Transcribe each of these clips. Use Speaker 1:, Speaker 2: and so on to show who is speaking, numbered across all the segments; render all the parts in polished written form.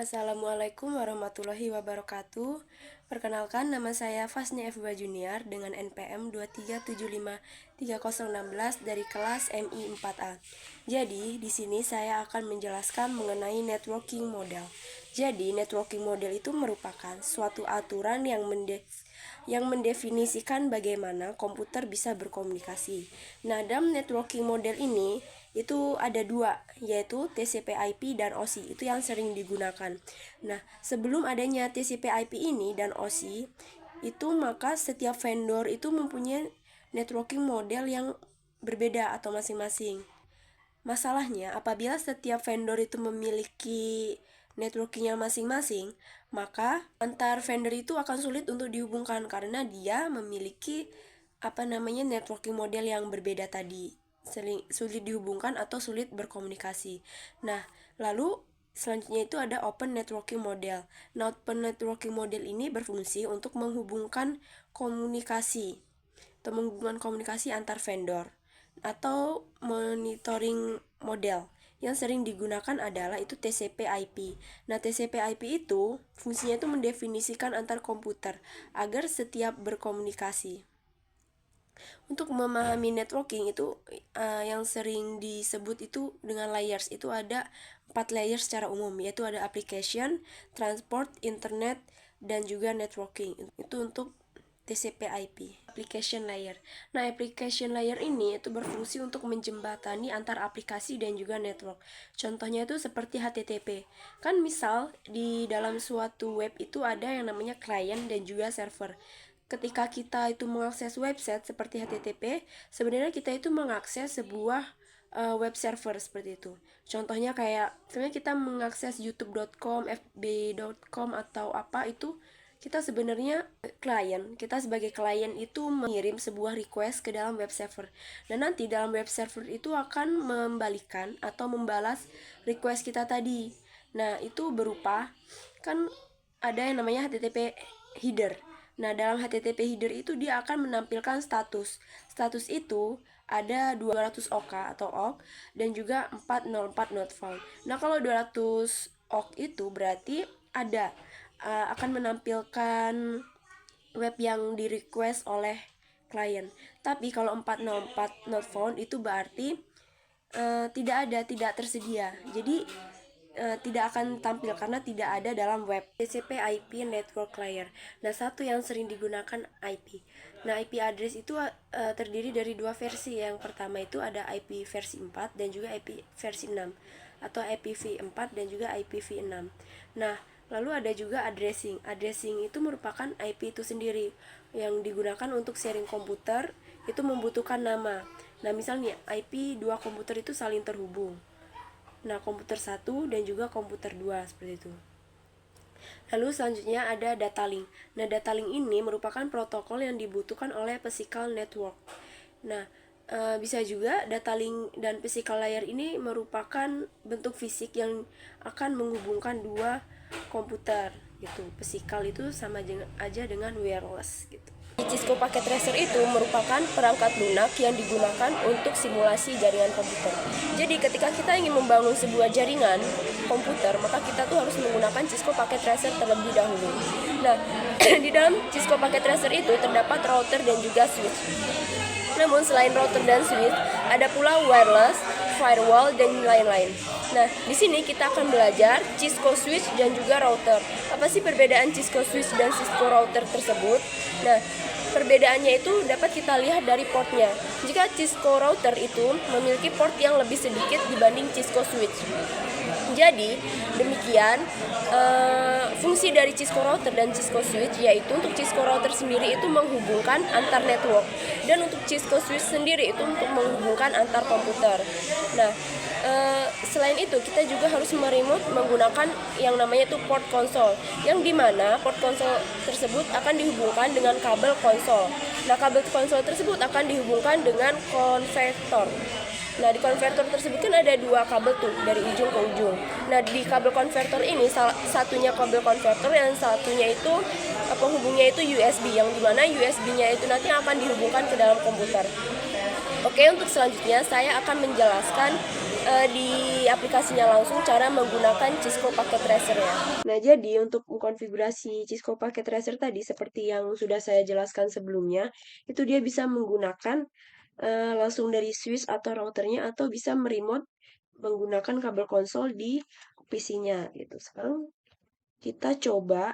Speaker 1: Assalamualaikum warahmatullahi wabarakatuh. Perkenalkan, nama saya Fasni F2 Junior dengan NPM 237530116 dari kelas MI 4A. Jadi, di sini saya akan menjelaskan mengenai networking model. Jadi, networking model itu merupakan suatu aturan yang mendefinisikan bagaimana komputer bisa berkomunikasi. Nah, dalam networking model ini itu ada dua, yaitu TCP/IP dan OSI. Itu yang sering digunakan. Nah, sebelum adanya TCP/IP ini dan OSI, itu maka setiap vendor itu mempunyai networking model yang berbeda atau masing-masing. Masalahnya, apabila setiap vendor itu memiliki networkingnya masing-masing, maka antar vendor itu akan sulit untuk dihubungkan karena dia memiliki networking model yang berbeda tadi, sulit dihubungkan atau sulit berkomunikasi. Nah, lalu selanjutnya itu ada open networking model. Nah, open networking model ini berfungsi untuk menghubungkan komunikasi antar vendor atau monitoring model. Yang sering digunakan adalah itu TCP/IP. Nah, TCP/IP itu fungsinya itu mendefinisikan antar komputer agar setiap berkomunikasi. Untuk memahami networking itu yang sering disebut itu dengan layers. Itu ada 4 layers secara umum, yaitu ada application, transport, internet, dan juga networking. Itu untuk TCP/IP, application layer. Nah, application layer ini itu berfungsi untuk menjembatani antar aplikasi dan juga network. Contohnya itu seperti HTTP. Kan misal di dalam suatu web itu ada yang namanya client dan juga server. Ketika kita itu mengakses website seperti HTTP, sebenarnya kita itu mengakses sebuah web server seperti itu. Contohnya kayak sebenarnya kita mengakses youtube.com, fb.com atau apa itu, kita sebenarnya kita sebagai klien itu mengirim sebuah request ke dalam web server. Dan nanti dalam web server itu akan membalikan atau membalas request kita tadi. Nah, itu berupa kan ada yang namanya HTTP header. Nah, dalam HTTP header itu dia akan menampilkan status. Status itu ada 200 OK atau OC dan juga 404 not found. Nah, kalau 200 OK itu berarti akan menampilkan web yang di request oleh klien. Tapi kalau 404 not found itu berarti tidak tersedia. Jadi tidak akan tampil karena tidak ada dalam web. TCP/IP network layer. Nah, satu yang sering digunakan IP. Nah, IP address itu terdiri dari dua versi. Yang pertama itu ada IP versi 4 dan juga IP versi 6 atau IPv4 dan juga IPv6. Nah, lalu ada juga addressing. Addressing itu merupakan IP itu sendiri yang digunakan untuk sharing komputer, itu membutuhkan nama. Nah, misalnya IP dua komputer itu saling terhubung. Nah, komputer 1 dan juga komputer 2 seperti itu. Lalu selanjutnya ada data link. Nah, data link ini merupakan protokol yang dibutuhkan oleh physical network. Nah, bisa juga data link dan physical layer ini merupakan bentuk fisik yang akan menghubungkan dua komputer gitu. Physical itu sama aja dengan wireless gitu. Cisco Packet Tracer itu merupakan perangkat lunak yang digunakan untuk simulasi jaringan komputer. Jadi ketika kita ingin membangun sebuah jaringan komputer, maka kita tuh harus menggunakan Cisco Packet Tracer terlebih dahulu. Nah, di dalam Cisco Packet Tracer itu terdapat router dan juga switch. Namun selain router dan switch, ada pula wireless, firewall, dan lain-lain. Nah, di sini kita akan belajar Cisco switch dan juga router. Apa sih perbedaan Cisco switch dan Cisco router tersebut? Nah, perbedaannya itu dapat kita lihat dari portnya. Jika Cisco router itu memiliki port yang lebih sedikit dibanding Cisco switch. Jadi, demikian fungsi dari Cisco router dan Cisco switch, yaitu untuk Cisco router sendiri itu menghubungkan antar network, dan untuk Cisco switch sendiri itu untuk menghubungkan antar komputer. Nah, selain itu kita juga harus meremote menggunakan yang namanya itu port console, yang dimana port console tersebut akan dihubungkan dengan kabel konsol. Nah, kabel konsol tersebut akan dihubungkan dengan konvertor. Nah, di konvertor tersebut kan ada dua kabel tuh dari ujung ke ujung. Nah, di kabel konvertor ini satunya kabel konvertor, yang satunya itu penghubungnya itu USB, yang dimana USB-nya itu nanti akan dihubungkan ke dalam komputer. Oke, untuk selanjutnya saya akan menjelaskan di aplikasinya langsung cara menggunakan Cisco Packet Tracer ya. Nah, jadi untuk mengkonfigurasi Cisco Packet Tracer tadi seperti yang sudah saya jelaskan sebelumnya, itu dia bisa menggunakan langsung dari switch atau routernya atau bisa meremote menggunakan kabel konsol di PC-nya gitu. Sekarang kita coba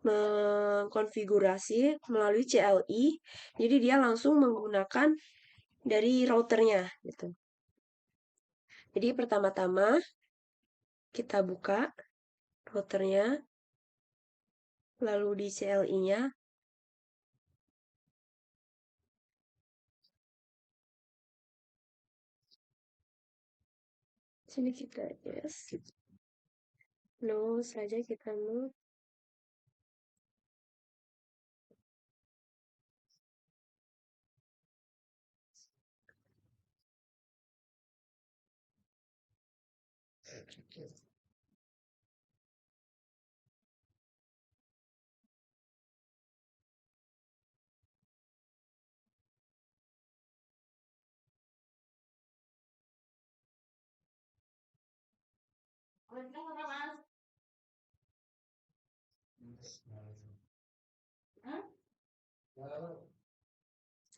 Speaker 1: mengkonfigurasi melalui CLI. Jadi dia langsung menggunakan dari routernya gitu. Jadi pertama-tama kita buka routernya, lalu di CLI-nya. Sini kita yes. No saja kita no.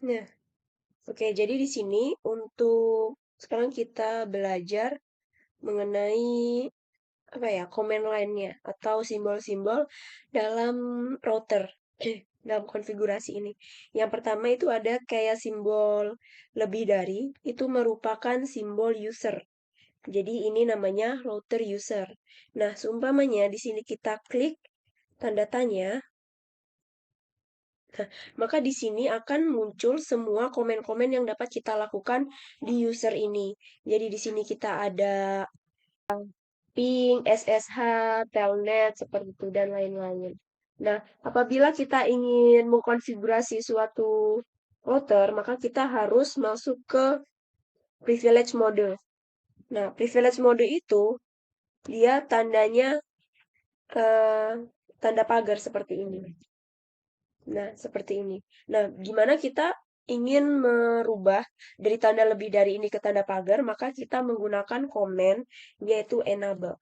Speaker 1: Nah, oke, jadi di sini untuk sekarang kita belajar mengenai apa ya, command line-nya atau simbol-simbol dalam router dalam konfigurasi ini. Yang pertama itu ada kayak simbol lebih dari, itu merupakan simbol user. Jadi ini namanya router user. Nah, seumpamanya di sini kita klik tanda tanya, maka di sini akan muncul semua komen-komen yang dapat kita lakukan di user ini. Jadi di sini kita ada ping, SSH, telnet, seperti itu, dan lain-lain. Nah, apabila kita ingin mengkonfigurasi suatu router, maka kita harus masuk ke privilege mode. Nah, privilege mode itu dia tandanya eh, tanda pagar seperti ini. Nah, seperti ini. Nah, gimana kita ingin merubah dari tanda lebih dari ini ke tanda pagar, maka kita menggunakan komen yaitu enable.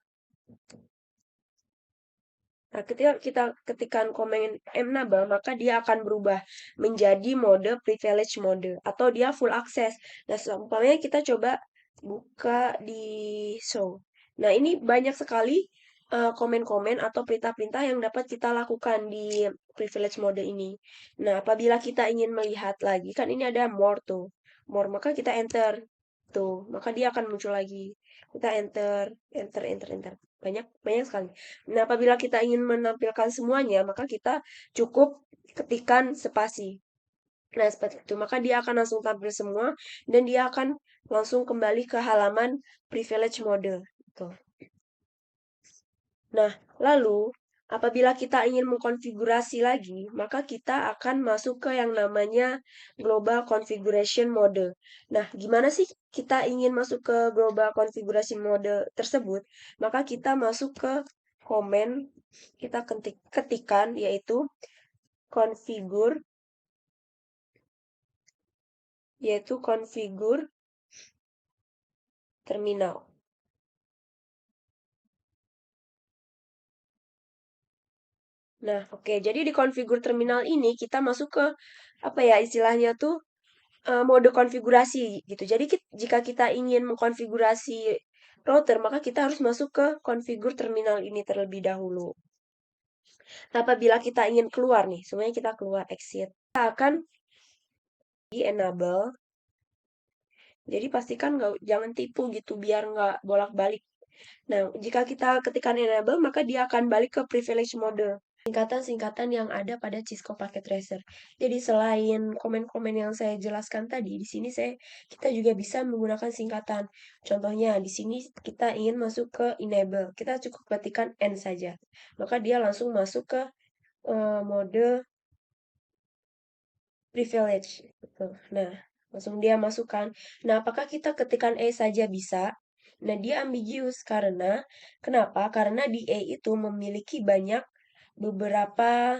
Speaker 1: Nah, ketika kita ketikkan komen enable, maka dia akan berubah menjadi mode privilege mode atau dia full access. Nah, seumpamanya kita coba buka di show. Nah, ini banyak sekali komen-komen atau perintah-perintah yang dapat kita lakukan di privilege mode ini. Nah, apabila kita ingin melihat lagi, kan ini ada more tuh. More, maka kita enter tuh, maka dia akan muncul lagi. Kita enter, enter, enter, enter. Banyak, banyak sekali. Nah, apabila kita ingin menampilkan semuanya, maka kita cukup ketikkan spasi. Nah, seperti itu. Maka dia akan langsung tampil semua dan dia akan langsung kembali ke halaman privilege mode. Gitu. Nah, lalu apabila kita ingin mengkonfigurasi lagi, maka kita akan masuk ke yang namanya global configuration mode. Nah, gimana sih kita ingin masuk ke global configuration mode tersebut? Maka kita masuk ke komen, kita ketikan yaitu configure, terminal. Nah, oke. Jadi di configure terminal ini kita masuk ke apa ya istilahnya tuh mode konfigurasi gitu. Jadi jika kita ingin mengkonfigurasi router, maka kita harus masuk ke configure terminal ini terlebih dahulu. Nah, apabila kita ingin keluar nih, semuanya kita keluar exit. Kita akan di enable. Jadi pastikan nggak jangan tipu gitu biar nggak bolak-balik. Nah, jika kita ketikkan enable, maka dia akan balik ke privilege mode. Singkatan-singkatan yang ada pada Cisco Packet Tracer. Jadi selain komen-komen yang saya jelaskan tadi, di sini kita juga bisa menggunakan singkatan. Contohnya di sini kita ingin masuk ke enable, kita cukup ketikkan N saja. Maka dia langsung masuk ke mode privilege gitu. Nah, langsung dia masukkan. Nah, apakah kita ketikkan E saja bisa? Nah, dia ambiguous karena kenapa? Karena di E itu memiliki banyak beberapa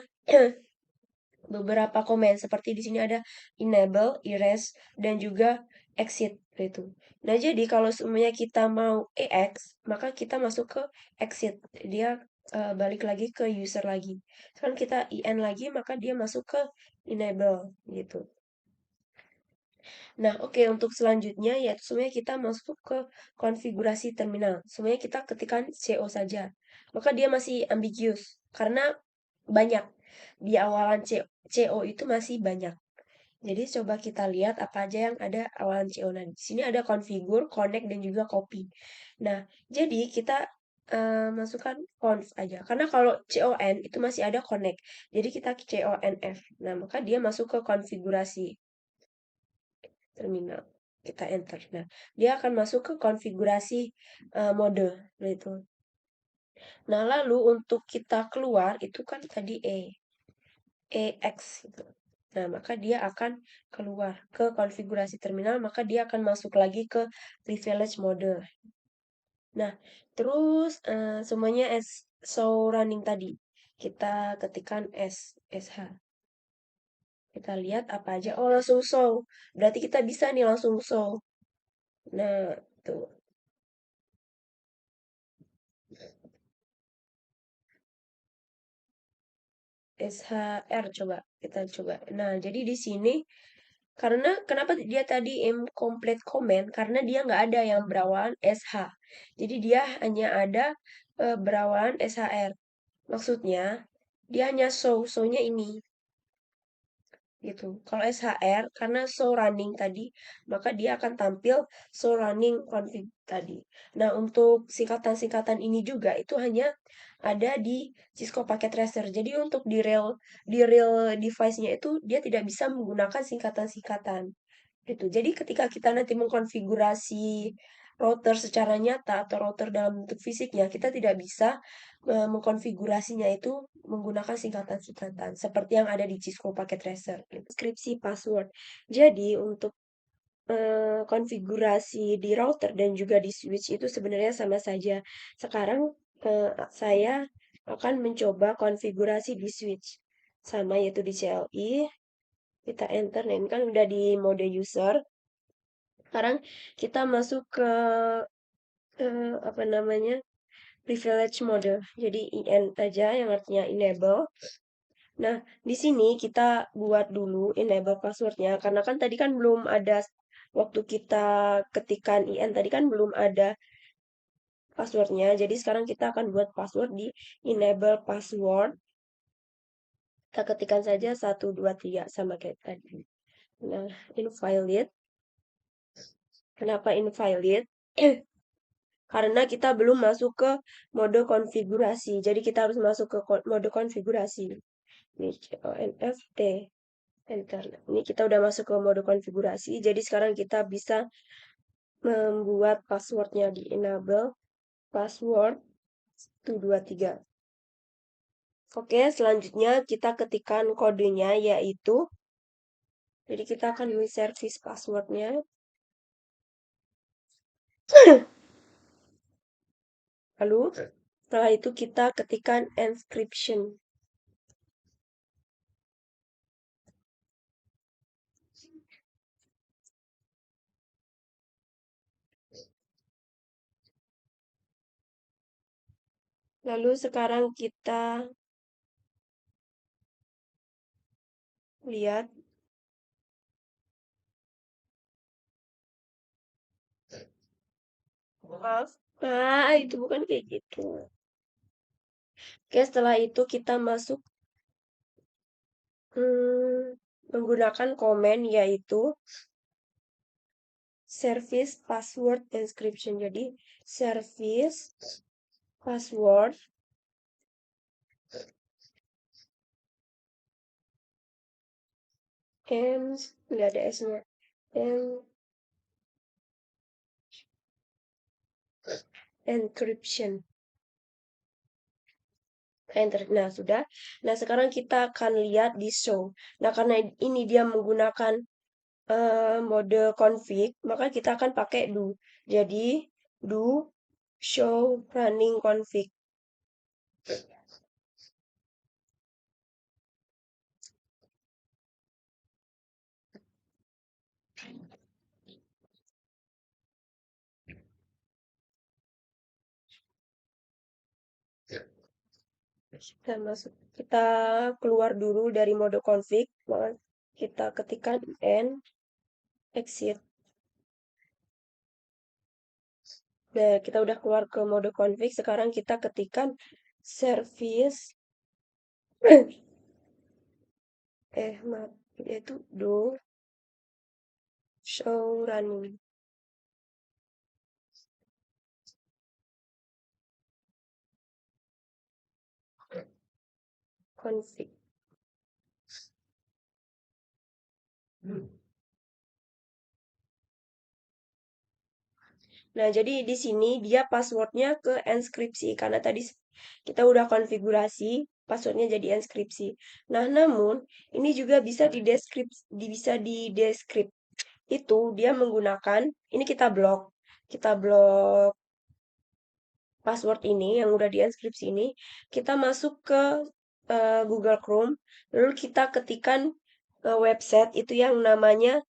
Speaker 1: beberapa komen seperti di sini ada enable, erase dan juga exit. Itu. Nah, jadi kalau semuanya kita mau EX, maka kita masuk ke exit. Dia balik lagi ke user lagi. Kan kita IN lagi, maka dia masuk ke enable gitu. Nah, oke, untuk selanjutnya yaitu semuanya kita masuk ke konfigurasi terminal. Semuanya kita ketikkan CO saja. Maka dia masih ambiguous karena banyak. Di awalan CO itu masih banyak. Jadi coba kita lihat apa aja yang ada awalan CO. Nah, di sini ada configure, connect, dan juga copy. Nah, jadi kita masukkan conf aja. Karena kalau CON itu masih ada connect. Jadi kita CONF. Nah, maka dia masuk ke konfigurasi terminal. Kita enter. Nah, dia akan masuk ke konfigurasi mode. Nah, itu. Nah, lalu untuk kita keluar itu kan tadi EX gitu. Nah, maka dia akan keluar ke konfigurasi terminal, maka dia akan masuk lagi ke privilege mode. Nah, terus semuanya as show running tadi. Kita ketikkan SH. Kita lihat apa aja. Oh, langsung show. Berarti kita bisa nih langsung show. Nah, tuh. SHR coba kita coba. Nah, jadi di sini karena kenapa dia tadi incomplete comment? Karena dia nggak ada yang berawalan SH. Jadi dia hanya ada berawalan SHR. Maksudnya dia hanya show-nya ini gitu. Kalau SHR karena show running tadi, maka dia akan tampil show running config tadi. Nah, untuk singkatan-singkatan ini juga itu hanya ada di Cisco Packet Tracer. Jadi untuk di real device-nya itu dia tidak bisa menggunakan singkatan-singkatan gitu. Jadi ketika kita nanti mengkonfigurasi router secara nyata atau router dalam bentuk fisiknya, kita tidak bisa mengkonfigurasinya itu menggunakan singkatan-singkatan seperti yang ada di Cisco Packet Tracer gitu. Skripsi password. Jadi untuk konfigurasi di router dan juga di switch itu sebenarnya sama saja. Sekarang saya akan mencoba konfigurasi di switch sama yaitu di CLI. Kita enter, nah ini kan udah di mode user. Sekarang kita masuk ke apa namanya privilege mode. Jadi IN aja yang artinya enable. Nah, di sini kita buat dulu enable passwordnya karena kan tadi kan belum ada waktu kita ketikkan IN tadi kan belum ada passwordnya. Jadi sekarang kita akan buat password di enable password. Kita ketikkan saja 123 sama kayak tadi. Nah, invalid. Kenapa invalid? Karena kita belum masuk ke mode konfigurasi. Jadi kita harus masuk ke mode konfigurasi. Ini CONFT. Enter. Ini kita udah masuk ke mode konfigurasi. Jadi sekarang kita bisa membuat passwordnya di enable password 123. Oke, selanjutnya kita ketikkan kodenya yaitu jadi kita akan service passwordnya. Lalu setelah itu kita ketikkan encryption. Lalu sekarang kita lihat. Maaf. Ah, itu bukan kayak gitu. Oke, setelah itu kita masuk menggunakan komen yaitu service password encryption. Jadi service password and nggak ada S-nya. And encryption. Enter. Nah, sudah. Nah, sekarang kita akan lihat di show. Nah, karena ini dia menggunakan mode config, maka kita akan pakai do. Jadi, do show running config. Kita keluar dulu dari mode config, maka kita ketikkan n exit. Nah, kita udah keluar ke mode config, sekarang kita ketikkan service maaf, yaitu do show running config. Nah, jadi di sini dia passwordnya ke enkripsi karena tadi kita udah konfigurasi passwordnya jadi enkripsi. Nah, namun ini juga bisa di deskrip. Itu dia menggunakan ini kita blok password ini yang udah di enkripsi ini, kita masuk ke Google Chrome, lalu kita ketikkan website itu yang namanya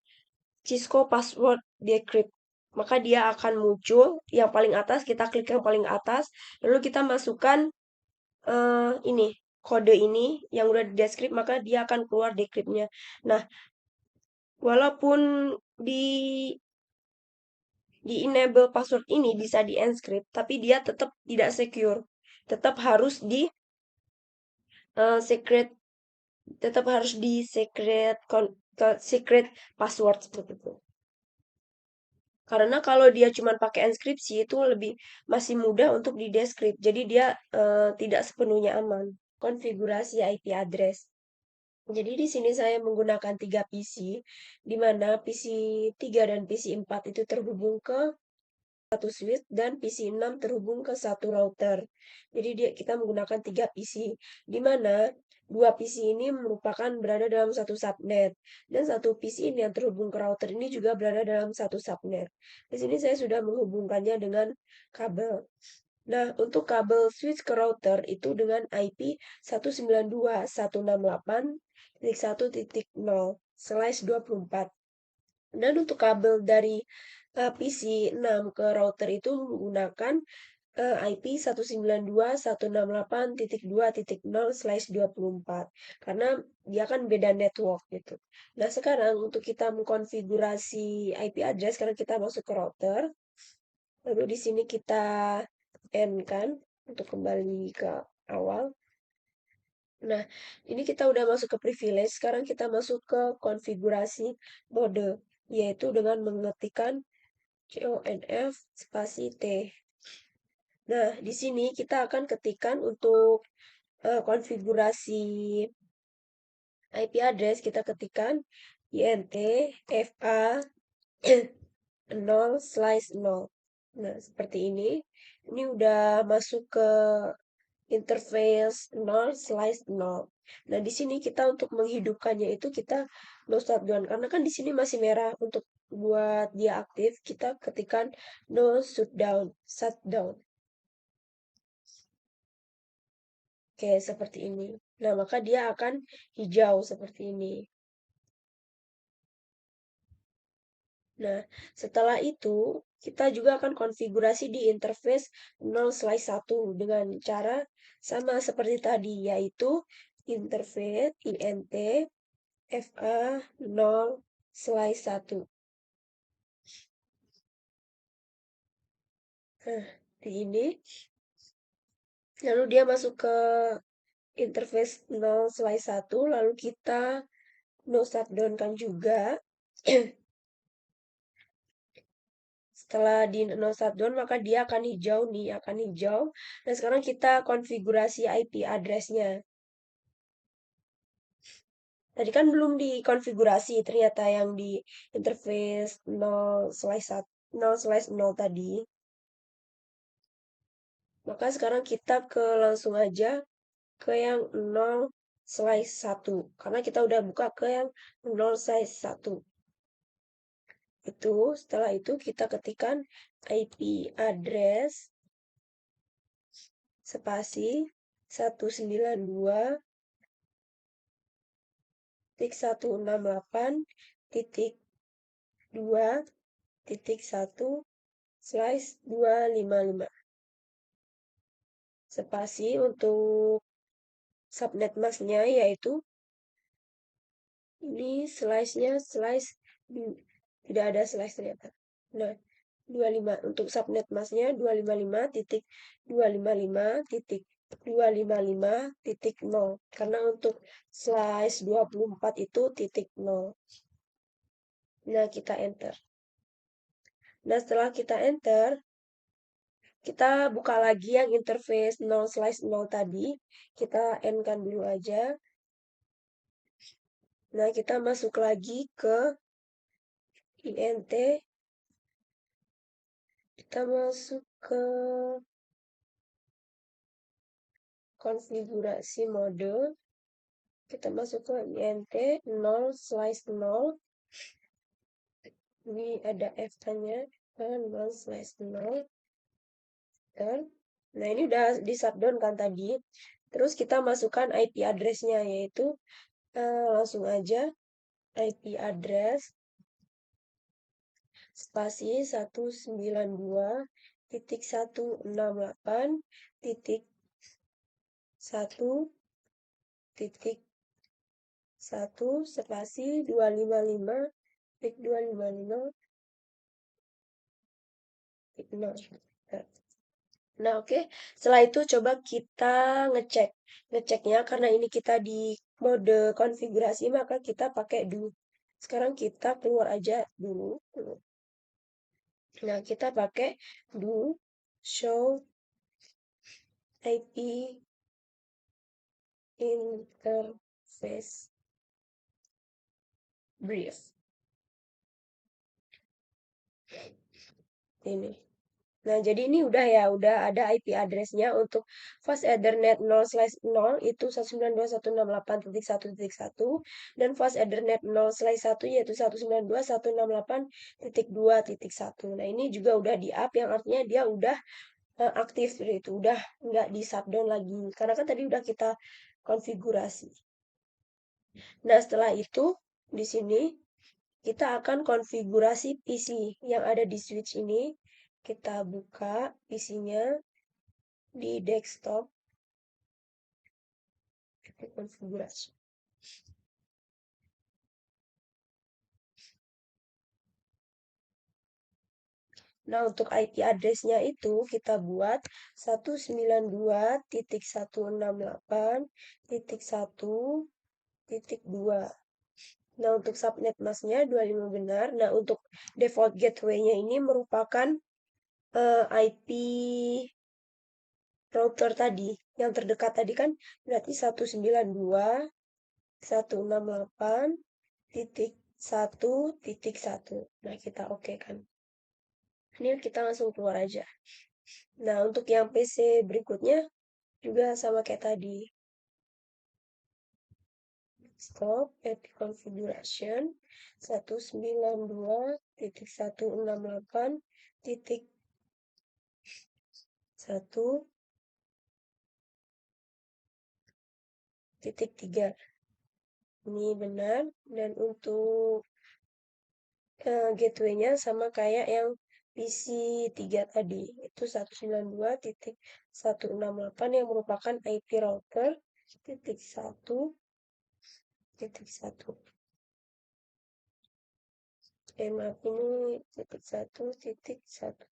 Speaker 1: Cisco Password Decrypt. Maka dia akan muncul yang paling atas, kita klik yang paling atas, lalu kita masukkan ini kode ini yang udah di deskrip, maka dia akan keluar decryptnya. Nah, walaupun di enable password ini bisa di encrypt, tapi dia tetap tidak secure. Tetap harus di secret, tetap harus di secret password seperti itu. Karena kalau dia cuma pakai enkripsi itu masih mudah untuk di deskrip. Jadi dia tidak sepenuhnya aman. Konfigurasi IP address. Jadi di sini saya menggunakan 3 PC, di mana PC 3 dan PC 4 itu terhubung ke satu switch dan PC 6 terhubung ke satu router. Jadi kita menggunakan 3 PC, di mana 2 PC ini merupakan berada dalam satu subnet dan satu PC ini yang terhubung ke router ini juga berada dalam satu subnet. Di sini saya sudah menghubungkannya dengan kabel. Nah, untuk kabel switch ke router itu dengan IP 192.168.1.0/24. Dan untuk kabel dari PC 6 ke router itu menggunakan IP 192.168.2.0/24 karena dia kan beda network gitu. Nah, sekarang untuk kita mengkonfigurasi IP address, sekarang kita masuk ke router. Lalu di sini kita end kan untuk kembali ke awal. Nah, ini kita udah masuk ke privilege. Sekarang kita masuk ke konfigurasi mode, yaitu dengan mengetikkan conf spasi t. Nah, di sini kita akan ketikkan untuk konfigurasi IP address, kita ketikkan int fa 0/0. Nah, seperti ini. Ini udah masuk ke interface 0/0. Nah, di sini kita untuk menghidupkannya itu kita no shutdown karena kan di sini masih merah. Untuk buat dia aktif, kita ketikkan no shutdown. Oke, seperti ini. Nah, maka dia akan hijau seperti ini. Nah, setelah itu kita juga akan konfigurasi di interface 0/1 dengan cara sama seperti tadi, yaitu interface int fa 0/1. Nah, di ini lalu dia masuk ke interface 0/1, lalu kita no shutdown kan juga. Setelah di no shutdown maka dia akan hijau nih, akan hijau. Nah, sekarang kita konfigurasi IP address-nya. Tadi kan belum dikonfigurasi ternyata yang di interface 0/1 0/0 tadi. Maka sekarang kita langsung aja ke yang 0/1 karena kita udah buka ke yang 0/1. Itu setelah itu kita ketikkan IP address spasi 192.168.2.1/255 spasi untuk subnet masknya, yaitu ini slice-nya tidak ada slice ternyata. Nah, 25 untuk subnet masknya 255.255.255.0 karena untuk slice 24 itu titik 0. Nah, kita enter. Nah, setelah kita enter, kita buka lagi yang interface 0/0 tadi. Kita end-kan dulu aja. Nah, kita masuk lagi ke int. Kita masuk ke konfigurasi mode. Kita masuk ke int 0/0. Ini ada F-nya. 0/0. Nah, ini udah di shutdown kan tadi. Terus kita masukkan IP address-nya, yaitu langsung aja IP address spasi 192.168.1.1 spasi 255.255.0. Nah, oke. Setelah itu coba kita ngeceknya karena ini kita di mode konfigurasi, maka kita pakai do. Sekarang kita keluar aja dulu. Nah, kita pakai do show IP interface brief. Ini. Nah, jadi ini udah ada IP address-nya untuk fast Ethernet 0/0 itu 192.168.1.1 dan fast Ethernet 0/1 yaitu 192.168.2.1. Nah, ini juga udah di-up yang artinya dia udah aktif seperti itu, udah nggak di shutdown lagi karena kan tadi udah kita konfigurasi. Nah, setelah itu di sini kita akan konfigurasi PC yang ada di switch ini. Kita buka PC-nya di desktop. Kita konfigurasi. Nah, untuk IP address-nya itu kita buat 192.168.1.2. Nah, untuk subnet masknya 25 benar. Nah, untuk default gateway-nya ini merupakan IP router tadi. Yang terdekat tadi kan berarti 192.168.1.1. Nah, kita oke kan. Ini kita langsung keluar aja. Nah, untuk yang PC berikutnya juga sama kayak tadi. Stop IP configuration 192.168.1.3. Ini benar. Dan untuk gateway-nya sama kayak yang PC 3 tadi. Itu 192.168 yang merupakan IP router titik 1.1. Maaf, ini titik 1.1.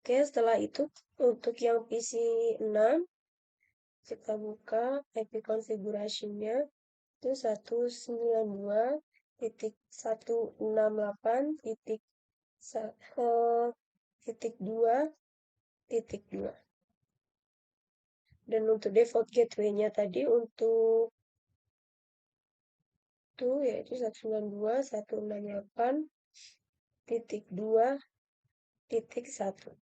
Speaker 1: Oke, setelah itu untuk yang PC 6 kita buka IP configuration-nya itu 192.168.2.2. Dan untuk default gateway-nya tadi untuk itu yaitu 192.168.2.1.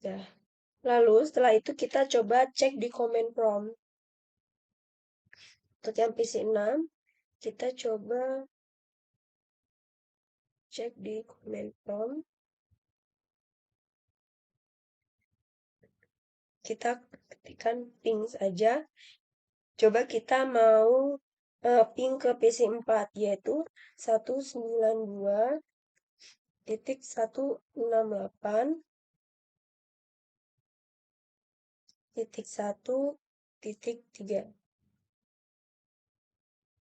Speaker 1: Nah, lalu setelah itu kita coba cek di command prompt. Untuk yang PC 6, kita coba cek di command prompt. Kita ketikkan ping saja. Coba kita mau ping ke PC 4, yaitu 192 titik 168 titik 1 titik 3.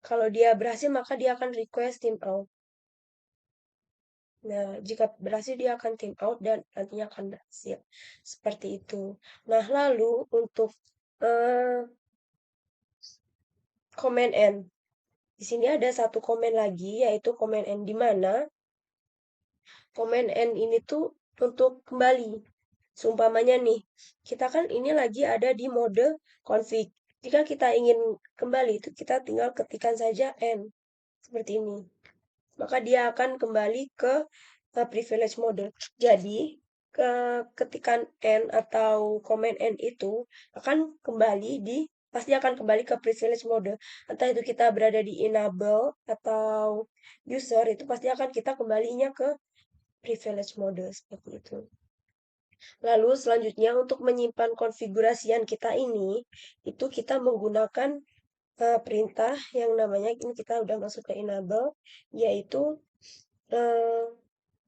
Speaker 1: Kalau dia berhasil, maka dia akan request timeout. Nah, jika berhasil dia akan timeout dan nantinya akan berhasil. Seperti itu. Nah, lalu untuk comment end. Di sini ada satu komen lagi, yaitu comment end, di mana comment end ini tuh untuk kembali. Seumpamanya nih, kita kan ini lagi ada di mode config. Jika kita ingin kembali, itu kita tinggal ketikkan saja end. Seperti ini. Maka dia akan kembali ke privilege mode. Jadi, ketikan end atau comment end itu akan kembali pasti akan kembali ke privilege mode. Entah itu kita berada di enable atau user, itu pasti akan kita kembalinya ke privilege mode seperti itu. Lalu selanjutnya untuk menyimpan konfigurasian kita ini, itu kita menggunakan perintah yang namanya, ini kita udah masuk ke enable, yaitu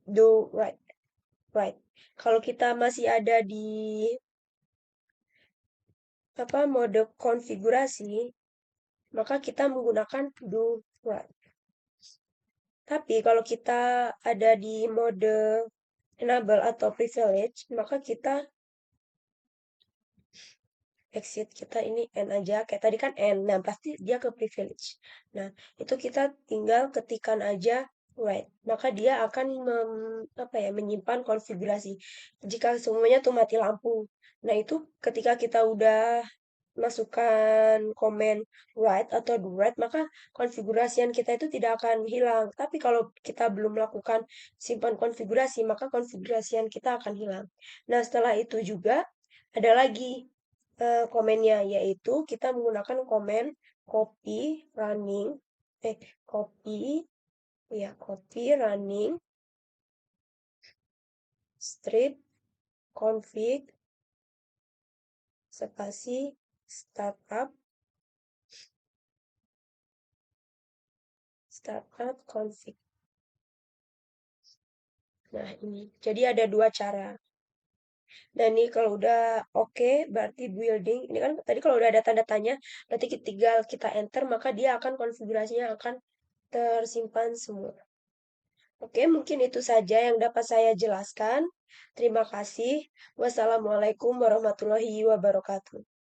Speaker 1: do write. Right. Kalau kita masih ada di mode konfigurasi, maka kita menggunakan do write. Tapi kalau kita ada di mode enable atau privilege, maka kita exit, kita ini n aja, kayak tadi kan n, nah pasti dia ke privilege. Nah, itu kita tinggal ketikkan aja write, maka dia akan menyimpan konfigurasi. Jika semuanya tuh mati lampu, nah itu ketika kita udah masukkan komen write atau do write, maka konfigurasian kita itu tidak akan hilang. Tapi kalau kita belum melakukan simpan konfigurasi, maka konfigurasian kita akan hilang. Nah, setelah itu juga ada lagi komennya, yaitu kita menggunakan komen copy running copy running strip config spasi startup config. Nah, ini. Jadi ada dua cara. Dan ini kalau udah oke, berarti building. Ini kan tadi kalau udah ada tanda tanya, berarti tinggal kita enter, maka dia akan konfigurasinya akan tersimpan semua. Oke, mungkin itu saja yang dapat saya jelaskan. Terima kasih. Wassalamualaikum warahmatullahi wabarakatuh.